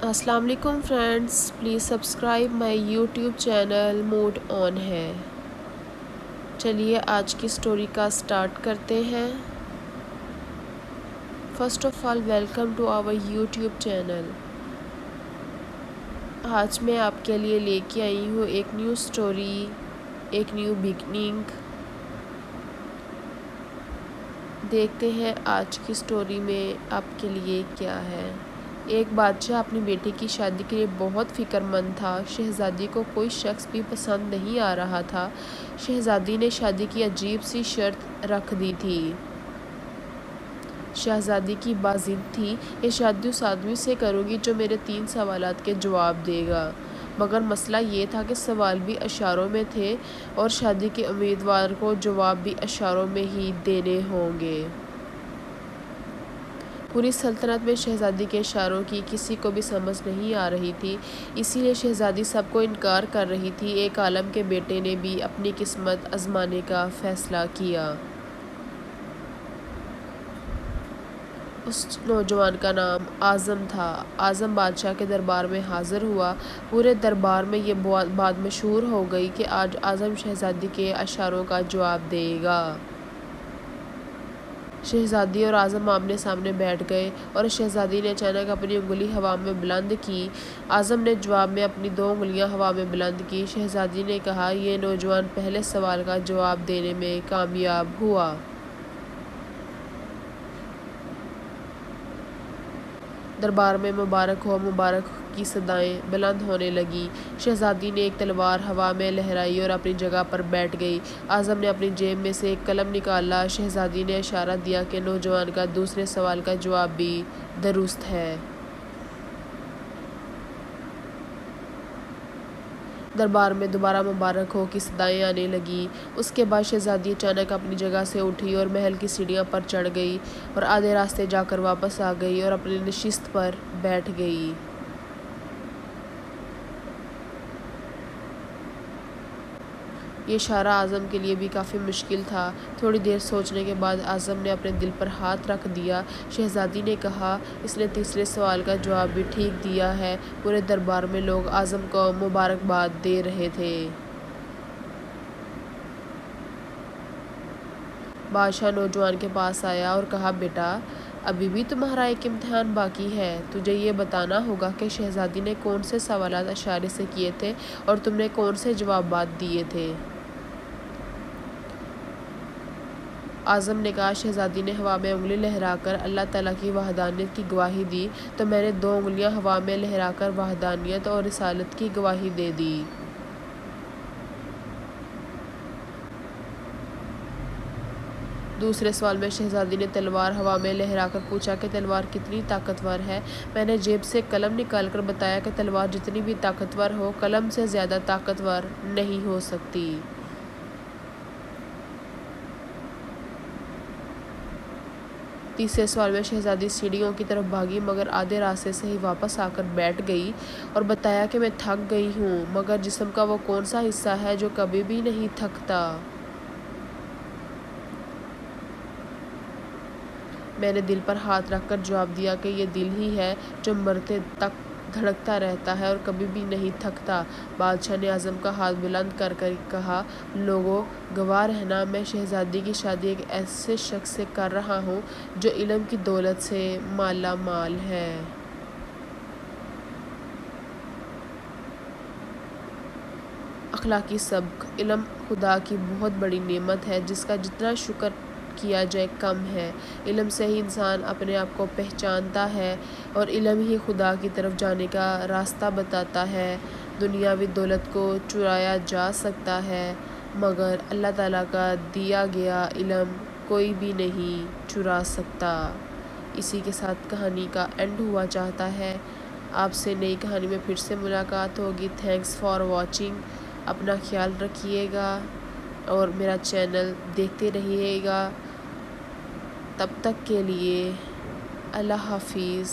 السلام علیکم friends, please subscribe my YouTube channel mode on ہے۔ چلیے آج کی سٹوری کا سٹارٹ کرتے ہیں۔ First of all welcome to our YouTube channel. آج میں آپ کے لیے لے کے آئی ہوں ایک نیو سٹوری، ایک نیو بگننگ۔ دیکھتے ہیں آج کی سٹوری میں آپ کے لیے کیا ہے۔ ایک بادشاہ اپنی بیٹی کی شادی کے لیے بہت فکر مند تھا۔ شہزادی کو کوئی شخص بھی پسند نہیں آ رہا تھا۔ شہزادی نے شادی کی عجیب سی شرط رکھ دی تھی۔ شہزادی کی بات ضد تھی، یہ شادی اس آدمی سے کروں گی جو میرے 3 سوالات کے جواب دے گا۔ مگر مسئلہ یہ تھا کہ سوال بھی اشاروں میں تھے اور شادی کے امیدوار کو جواب بھی اشاروں میں ہی دینے ہوں گے۔ پوری سلطنت میں شہزادی کے اشاروں کی کسی کو بھی سمجھ نہیں آ رہی تھی، اسی لیے شہزادی سب کو انکار کر رہی تھی۔ ایک عالم کے بیٹے نے بھی اپنی قسمت آزمانے کا فیصلہ کیا۔ اس نوجوان کا نام اعظم تھا۔ اعظم بادشاہ کے دربار میں حاضر ہوا۔ پورے دربار میں یہ بات مشہور ہو گئی کہ آج اعظم شہزادی کے اشاروں کا جواب دے گا۔ شہزادی اور اعظم آمنے سامنے بیٹھ گئے اور شہزادی نے اچانک اپنی انگلی ہوا میں بلند کی۔ اعظم نے جواب میں اپنی 2 انگلیاں ہوا میں بلند کی۔ شہزادی نے کہا، یہ نوجوان پہلے سوال کا جواب دینے میں کامیاب ہوا۔ دربار میں مبارک ہو مبارک ہو کی صدائیں بلند ہونے لگیں۔ شہزادی نے ایک تلوار ہوا میں لہرائی اور اپنی جگہ پر بیٹھ گئی۔ اعظم نے اپنی جیب میں سے ایک قلم نکالا۔ شہزادی نے اشارہ دیا کہ نوجوان کا دوسرے سوال کا جواب بھی درست ہے۔ دربار میں دوبارہ مبارک ہو کی صدائیں آنے لگیں۔ اس کے بعد شہزادی اچانک اپنی جگہ سے اٹھی اور محل کی سیڑھیاں پر چڑھ گئی اور آدھے راستے جا کر واپس آ گئی اور اپنی نشست پر بیٹھ گئی۔ یہ اشارہ اعظم کے لیے بھی کافی مشکل تھا۔ تھوڑی دیر سوچنے کے بعد اعظم نے اپنے دل پر ہاتھ رکھ دیا۔ شہزادی نے کہا، اس نے تیسرے سوال کا جواب بھی ٹھیک دیا ہے۔ پورے دربار میں لوگ اعظم کو مبارکباد دے رہے تھے۔ بادشاہ نوجوان کے پاس آیا اور کہا، بیٹا ابھی بھی تمہارا ایک امتحان باقی ہے۔ تجھے یہ بتانا ہوگا کہ شہزادی نے کون سے سوالات اشارے سے کیے تھے اور تم نے کون سے جوابات دیے تھے۔ اعظم نے کہا، شہزادی نے ہوا میں انگلی لہرا کر اللہ تعالیٰ کی وحدانیت کی گواہی دی تو میں نے 2 انگلیاں ہوا میں لہرا کر وحدانیت اور رسالت کی گواہی دے دی۔ دوسرے سوال میں شہزادی نے تلوار ہوا میں لہرا کر پوچھا کہ تلوار کتنی طاقتور ہے۔ میں نے جیب سے قلم نکال کر بتایا کہ تلوار جتنی بھی طاقتور ہو، قلم سے زیادہ طاقتور نہیں ہو سکتی۔ تیسرے سوال میں شہزادی سیڑھیوں کی طرف بھاگی مگر آدھے راستے سے ہی واپس آ کر بیٹھ گئی اور بتایا کہ میں تھک گئی ہوں، مگر جسم کا وہ کون سا حصہ ہے جو کبھی بھی نہیں تھکتا؟ میں نے دل پر ہاتھ رکھ کر جواب دیا کہ یہ دل ہی ہے جو مرتے تک دھڑکتا رہتا ہے اور کبھی بھی نہیں تھکتا۔ بادشاہ نے اعظم کا ہاتھ بلند کر کے کہا، لوگوں گواہ رہنا، میں شہزادی کی شادی ایک ایسے شخص سے کر رہا ہوں جو علم کی دولت سے مالا مال ہے۔ اخلاقی سبق: علم خدا کی بہت بڑی نعمت ہے جس کا جتنا شکر کیا جائے کم ہے۔ علم سے ہی انسان اپنے آپ کو پہچانتا ہے اور علم ہی خدا کی طرف جانے کا راستہ بتاتا ہے۔ دنیاوی دولت کو چرایا جا سکتا ہے مگر اللہ تعالیٰ کا دیا گیا علم کوئی بھی نہیں چرا سکتا۔ اسی کے ساتھ کہانی کا اینڈ ہوا چاہتا ہے۔ آپ سے نئی کہانی میں پھر سے ملاقات ہوگی۔ Thanks for watching. اپنا خیال رکھیے گا اور میرا چینل دیکھتے رہیے گا۔ تب تک کے لیے اللہ حافظ۔